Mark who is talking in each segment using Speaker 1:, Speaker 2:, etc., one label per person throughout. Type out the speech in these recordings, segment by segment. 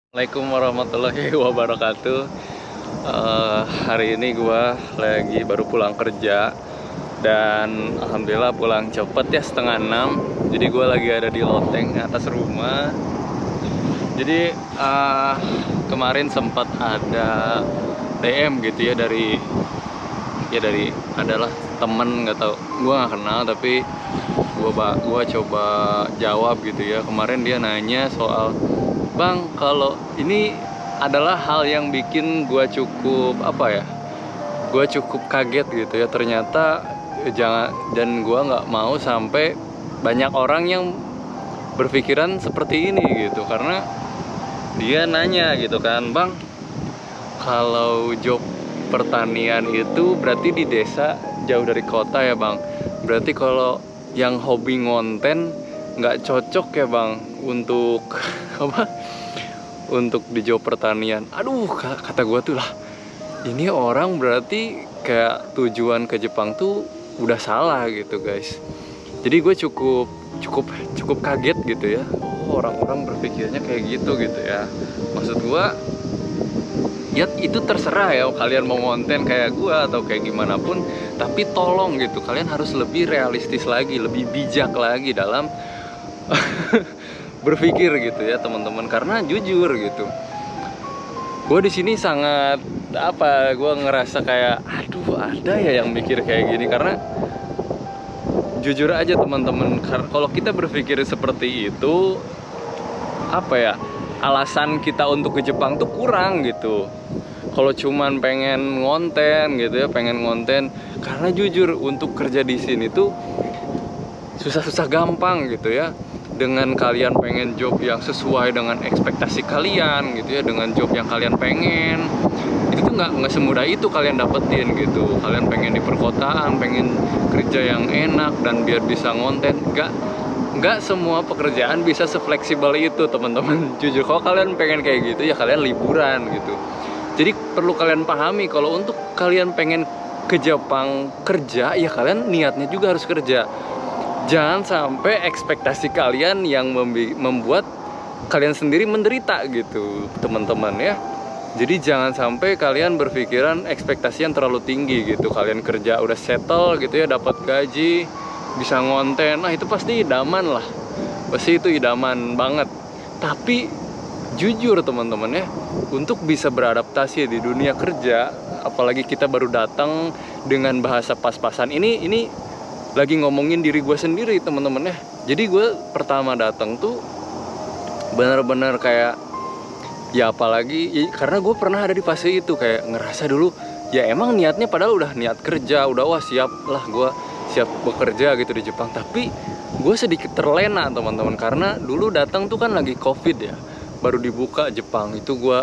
Speaker 1: Assalamualaikum warahmatullahi wabarakatuh. Hari ini gue lagi baru pulang kerja dan alhamdulillah pulang cepet ya, 5:30. Jadi gue lagi ada di loteng atas rumah. Jadi kemarin sempat ada DM gitu ya dari adalah temen, nggak tahu, gue nggak kenal, tapi gue coba jawab gitu ya. Kemarin dia nanya soal, Bang, kalau ini adalah hal yang bikin gue cukup gue cukup kaget gitu ya. Ternyata dan gue nggak mau sampai banyak orang yang berpikiran seperti ini gitu. Karena dia nanya gitu kan, Bang, kalau job pertanian itu berarti di desa jauh dari kota ya, Bang. Berarti kalau yang hobi ngonten nggak cocok ya, Bang, untuk apa? Untuk di job pertanian. Aduh, kata gue tuh lah, ini orang berarti kayak tujuan ke Jepang tuh udah salah gitu, guys. Jadi gue cukup kaget gitu ya. Oh, orang-orang berpikirnya kayak gitu ya. Maksud gue, ya itu terserah ya, kalian mau konten kayak gue atau kayak gimana pun, tapi tolong gitu, kalian harus lebih realistis lagi, lebih bijak lagi dalam berpikir gitu ya, teman-teman. Karena jujur gitu, gue di sini sangat gue ngerasa kayak aduh, ada ya yang mikir kayak gini. Karena jujur aja teman-teman, kalau kita berpikir seperti itu, alasan kita untuk ke Jepang tuh kurang gitu. Kalau cuman pengen ngonten gitu ya, karena jujur untuk kerja di sini tuh susah-susah gampang gitu ya. Dengan kalian pengen job yang sesuai dengan ekspektasi kalian gitu ya, dengan job yang kalian pengen, itu tuh nggak semudah itu kalian dapetin gitu. Kalian pengen di perkotaan, pengen kerja yang enak dan biar bisa ngonten, nggak semua pekerjaan bisa sefleksibel itu, teman-teman. Jujur, kalau kalian pengen kayak gitu ya kalian liburan gitu. Jadi perlu kalian pahami, kalau untuk kalian pengen ke Jepang kerja ya kalian niatnya juga harus kerja. Jangan sampai ekspektasi kalian yang membuat kalian sendiri menderita gitu, teman-teman ya. Jadi jangan sampai kalian berpikiran ekspektasi yang terlalu tinggi gitu. Kalian kerja udah settle gitu ya, dapat gaji, bisa ngonten, nah itu pasti idaman lah. Pasti itu idaman banget. Tapi jujur teman-teman ya, untuk bisa beradaptasi di dunia kerja, apalagi kita baru datang dengan bahasa pas-pasan, ini lagi ngomongin diri gue sendiri teman-teman ya. Jadi gue pertama datang tuh benar-benar kayak ya, apalagi ya, karena gue pernah ada di fase itu, kayak ngerasa dulu ya emang niatnya padahal udah niat kerja, udah wah siap lah, gue siap bekerja gitu di Jepang. Tapi gue sedikit terlena teman-teman, karena dulu datang tuh kan lagi COVID ya, baru dibuka Jepang. Itu gue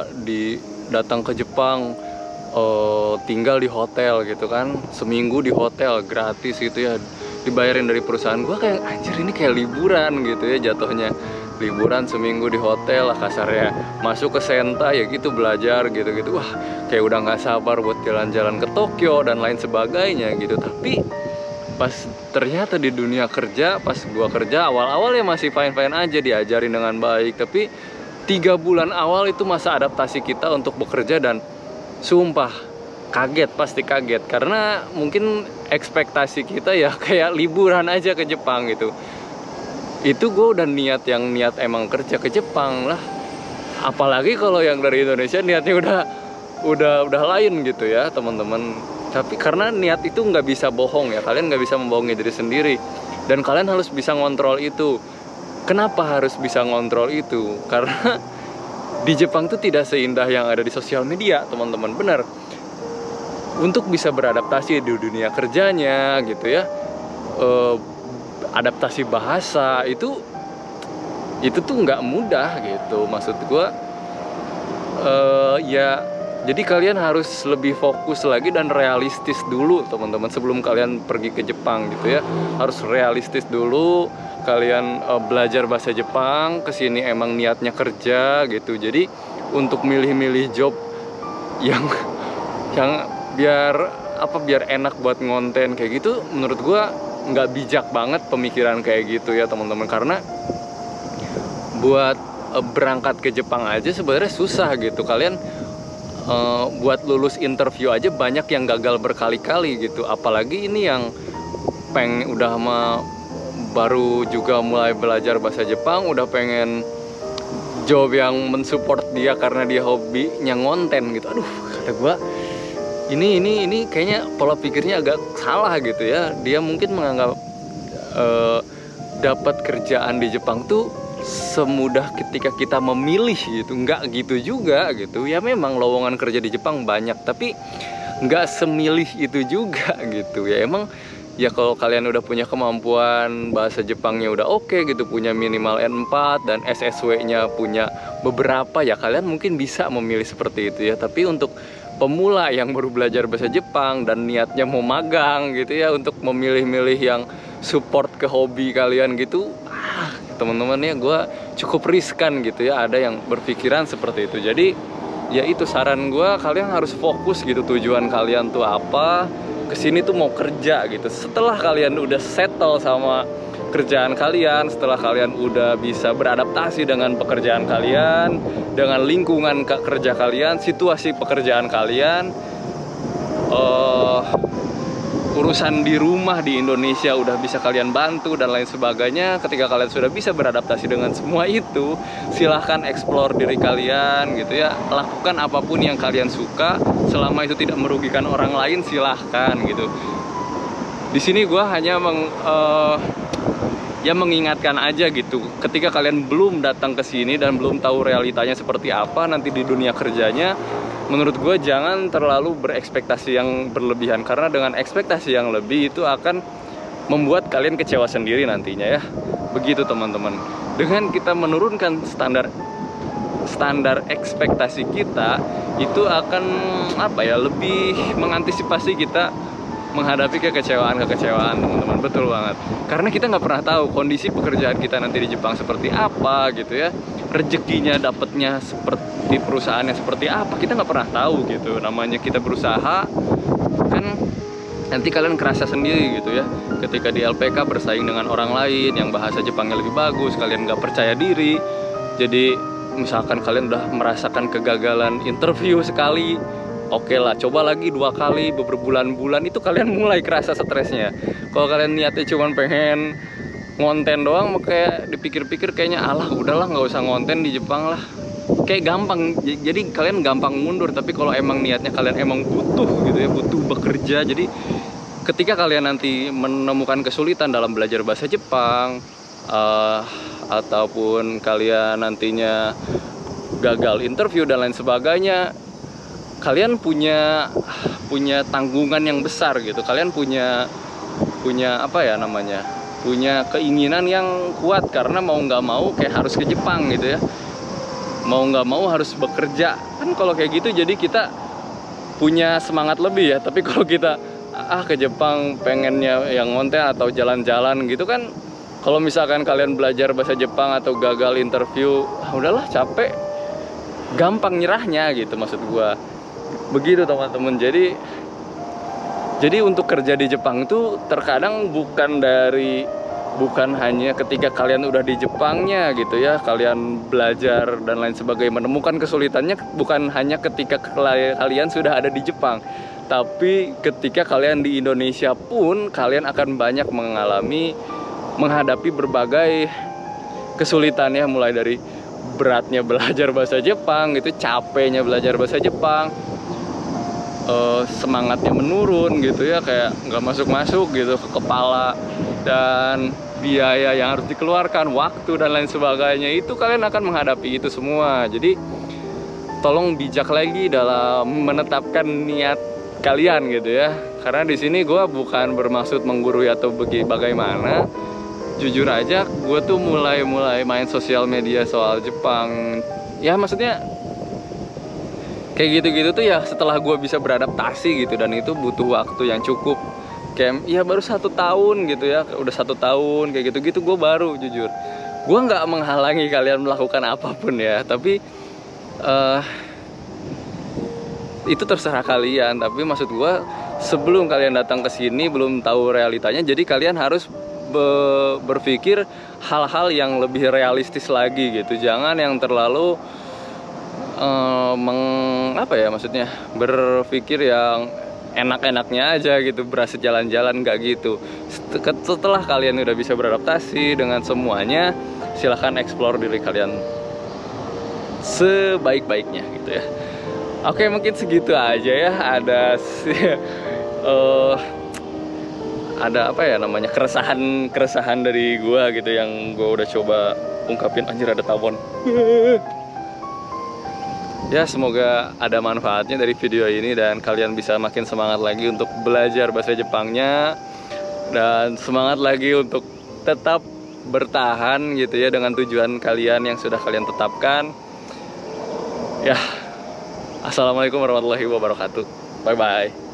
Speaker 1: datang ke Jepang, tinggal di hotel gitu kan, seminggu di hotel gratis gitu ya, dibayarin dari perusahaan. Gue kayak anjir, ini kayak liburan gitu ya jatuhnya. Liburan seminggu di hotel lah kasarnya, masuk ke Senta ya gitu, belajar gitu-gitu. Wah, kayak udah nggak sabar buat jalan-jalan ke Tokyo dan lain sebagainya gitu. Tapi pas ternyata di dunia kerja, pas gua kerja awal-awal ya masih fine-fine aja, diajarin dengan baik. Tapi 3 bulan awal itu masa adaptasi kita untuk bekerja, dan sumpah kaget, pasti kaget. Karena mungkin ekspektasi kita ya kayak liburan aja ke Jepang gitu. Itu gue udah niat emang kerja ke Jepang lah. Apalagi kalau yang dari Indonesia niatnya udah lain gitu ya teman-teman. Tapi karena niat itu nggak bisa bohong ya, kalian nggak bisa membohongi diri sendiri, dan kalian harus bisa ngontrol itu. Kenapa harus bisa ngontrol itu? Karena di Jepang tuh tidak seindah yang ada di sosial media, teman-teman. Benar. Untuk bisa beradaptasi di dunia kerjanya gitu ya, adaptasi bahasa itu tuh nggak mudah gitu. Maksud gue ya, jadi kalian harus lebih fokus lagi dan realistis dulu teman-teman sebelum kalian pergi ke Jepang gitu ya. Harus realistis dulu. Kalian belajar bahasa Jepang, kesini emang niatnya kerja gitu. Jadi untuk milih-milih job yang biar enak buat ngonten kayak gitu, menurut gue nggak bijak banget pemikiran kayak gitu ya teman-teman. Karena buat berangkat ke Jepang aja sebenarnya susah gitu. Kalian buat lulus interview aja banyak yang gagal berkali-kali gitu. Apalagi ini yang baru juga mulai belajar bahasa Jepang, udah pengen job yang mensupport dia karena dia hobinya ngonten gitu. Aduh, kata gue ini kayaknya pola pikirnya agak salah gitu ya. Dia mungkin menganggap dapat kerjaan di Jepang tuh semudah ketika kita memilih gitu. Nggak gitu juga gitu ya. Memang lowongan kerja di Jepang banyak, tapi nggak semilih itu juga gitu ya. Emang ya kalau kalian udah punya kemampuan bahasa Jepangnya udah oke gitu, punya minimal N4 dan SSW-nya punya beberapa, ya kalian mungkin bisa memilih seperti itu ya. Tapi untuk pemula yang baru belajar bahasa Jepang dan niatnya mau magang gitu ya, untuk memilih-milih yang support ke hobi kalian gitu, teman-teman ya, gue cukup riskan gitu ya. Ada yang berpikiran seperti itu. Jadi ya itu saran gue, kalian harus fokus gitu, tujuan kalian tuh apa. Kesini tuh mau kerja gitu. Setelah kalian udah settle sama kerjaan kalian, setelah kalian udah bisa beradaptasi dengan pekerjaan kalian, dengan lingkungan kerja kalian, situasi pekerjaan kalian, urusan di rumah di Indonesia udah bisa kalian bantu dan lain sebagainya. Ketika kalian sudah bisa beradaptasi dengan semua itu, silahkan explore diri kalian gitu ya. Lakukan apapun yang kalian suka, selama itu tidak merugikan orang lain, silahkan gitu. Di sini gue hanya mengingatkan aja gitu. Ketika kalian belum datang ke sini dan belum tahu realitanya seperti apa nanti di dunia kerjanya, menurut gue jangan terlalu berekspektasi yang berlebihan, karena dengan ekspektasi yang lebih itu akan membuat kalian kecewa sendiri nantinya ya. Begitu teman-teman. Dengan kita menurunkan standar ekspektasi kita, itu akan lebih mengantisipasi kita menghadapi kekecewaan teman-teman. Betul banget, karena kita nggak pernah tahu kondisi pekerjaan kita nanti di Jepang seperti apa gitu ya, rezekinya dapatnya seperti perusahaannya seperti apa, kita nggak pernah tahu gitu. Namanya kita berusaha kan, nanti kalian kerasa sendiri gitu ya, ketika di LPK bersaing dengan orang lain yang bahasa Jepangnya lebih bagus, kalian nggak percaya diri. Jadi misalkan kalian udah merasakan kegagalan interview sekali, oke lah, coba lagi 2 kali, berbulan-bulan, itu kalian mulai kerasa stresnya. Kalau kalian niatnya cuma pengen ngonten doang, kayak dipikir-pikir kayaknya alah udahlah nggak usah ngonten di Jepang lah, kayak gampang. Jadi kalian gampang mundur. Tapi kalau emang niatnya kalian emang butuh gitu ya, butuh bekerja, jadi ketika kalian nanti menemukan kesulitan dalam belajar bahasa Jepang, ataupun kalian nantinya gagal interview dan lain sebagainya, kalian punya tanggungan yang besar gitu. Kalian punya punya keinginan yang kuat, karena mau nggak mau kayak harus ke Jepang gitu ya, mau nggak mau harus bekerja kan. Kalau kayak gitu jadi kita punya semangat lebih ya. Tapi kalau kita ke Jepang pengennya yang ngonten atau jalan-jalan gitu kan, kalau misalkan kalian belajar bahasa Jepang atau gagal interview, udahlah capek, gampang nyerahnya gitu, maksud gua begitu teman-teman. Jadi untuk kerja di Jepang itu terkadang bukan hanya ketika kalian udah di Jepangnya gitu ya, kalian belajar dan lain sebagainya, menemukan kesulitannya bukan hanya ketika kalian sudah ada di Jepang, tapi ketika kalian di Indonesia pun kalian akan banyak menghadapi berbagai kesulitan ya, mulai dari beratnya belajar bahasa Jepang gitu, capeknya belajar bahasa Jepang, semangatnya menurun gitu ya, kayak nggak masuk gitu ke kepala, dan biaya yang harus dikeluarkan, waktu dan lain sebagainya, itu kalian akan menghadapi itu semua. Jadi tolong bijak lagi dalam menetapkan niat kalian gitu ya, karena di sini gue bukan bermaksud menggurui atau bagaimana. Jujur aja gue tuh mulai main sosial media soal Jepang ya, maksudnya kayak gitu-gitu tuh ya setelah gue bisa beradaptasi gitu, dan itu butuh waktu yang cukup. Kayak ya baru 1 tahun gitu ya, udah 1 tahun kayak gitu-gitu gue baru. Jujur gue nggak menghalangi kalian melakukan apapun ya, tapi itu terserah kalian. Tapi maksud gue, sebelum kalian datang ke sini belum tahu realitanya, jadi kalian harus berpikir hal-hal yang lebih realistis lagi gitu. Jangan yang terlalu maksudnya berpikir yang enak-enaknya aja gitu, berasa jalan-jalan, nggak gitu. Setelah kalian udah bisa beradaptasi dengan semuanya, silahkan explore diri kalian sebaik-baiknya gitu ya. Oke, mungkin segitu aja ya. Ada apa ya namanya, keresahan dari gua gitu yang gua udah coba ungkapin. Anjir, ada tawon. Ya, semoga ada manfaatnya dari video ini dan kalian bisa makin semangat lagi untuk belajar bahasa Jepangnya, dan semangat lagi untuk tetap bertahan gitu ya dengan tujuan kalian yang sudah kalian tetapkan. Ya, assalamualaikum warahmatullahi wabarakatuh. Bye bye.